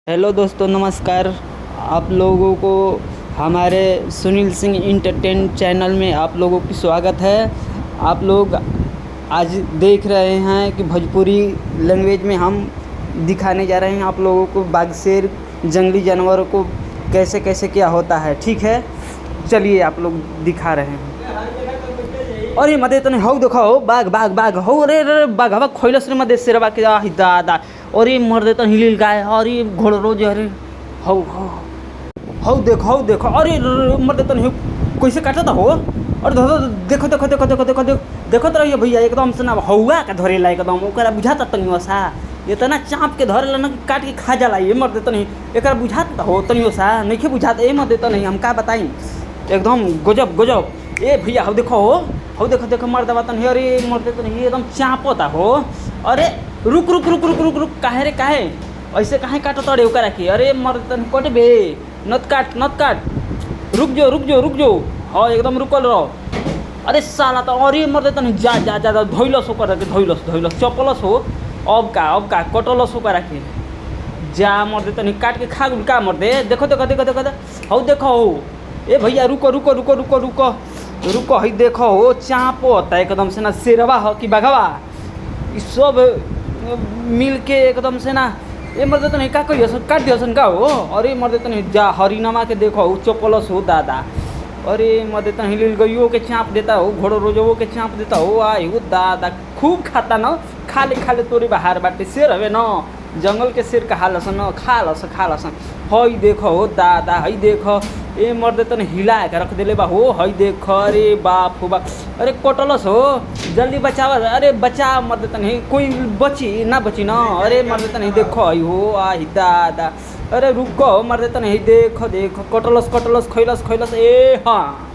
Hello दोस्तों, नमस्कार। आप लोगों को हमारे सुनील सिंह इंटरटेन चैनल में आप लोगों की स्वागत है। आप लोग आज देख रहे हैं कि भोजपुरी लैंग्वेज में हम दिखाने जा रहे हैं आप लोगों को बाघ शेर जंगली जानवरों को कैसे कैसे क्या होता है। ठीक है, चलिए आप लोग दिखा रहे हैं। अरे मदे तने हौ देखो, हो बाघ बाघ बाघ हो, अरे अरे बाघ हवा खोइलस रे मदे शेरवा के दादा। अरे मर दे तो हिलिल गाय, अरे घोड़ रोज, अरे हौ हौ हौ देखो, अरे मर दे तो कैसे काटा था हो। अरे देखो देखो देखो देखो देखो देखो देखो तो रहिए भैया, एकदम से ना हौआ के धरेला, एकदम ओकरा बुझाता तनियो सा इतना चाँप के धरेला ना काट के खा जाला। ये मर दे तो नहीं एक बुझाता हो तनियो सा, नहीं बुझाता। ये मर दे तो नहीं, हम का बताई, एकदम गजब गजब। ए भैया हौ देखो, हो देखो देखो मर दबा तन, अरे मर दे तो नहीं एकदम चाँपता हो। अरे रुक रुक रुक रुक रुक रुक, काहे रे काहे ऐसे काहे काटो तड़े ओकरा के। अरे मर दे तन कट बे, नत काट रुक जो रुक जो रुक जो, हाँ एकदम रुकल रहो। अरे साला तो अरे मर दे तन जा जा जा धोइलस ओकरा के, धोइलस चपलस हो। अब का कटलस ओकरा के, जा मर दे तन काट के खा का मर दे। देखो देखो देखो देखो हो देखो हो। ए भैया रुको रुको रुको रुको रुको रुको, हई देखो हो चाँप होता है एकदम से ना, शेरवा हो कि बघवा, ई सब मिल के एकदम से ना। ये मर देते नहीं का कहिए काट दिया का हो। अरे मर देते नहीं जा हरिनमा के देखो हो चपलस हो दादा। अरे मर देता हिल गइयो के चाँप देता हो, घोड़ो रोजो के चाँप देता हो। आई हो दादा, खूब खाता न, खाले तोरी बाहर बाटे शेर हवे न, जंगल के शेर का हालस न, खा लस हई देखो हो दादा। हई देखो ए मर देते हिला के रख दिले बा हो। हई देखो, अरे बाप हो बाप, अरे कटलस हो, जल्दी बचावा। अरे बचा मर देते नहीं, कोई बची ना बची ना। अरे मर देते नहीं देखो, हई हो आई दादा। अरे रुको मर देते नहीं, देखो देखो कटलस खैलस ए हाँ।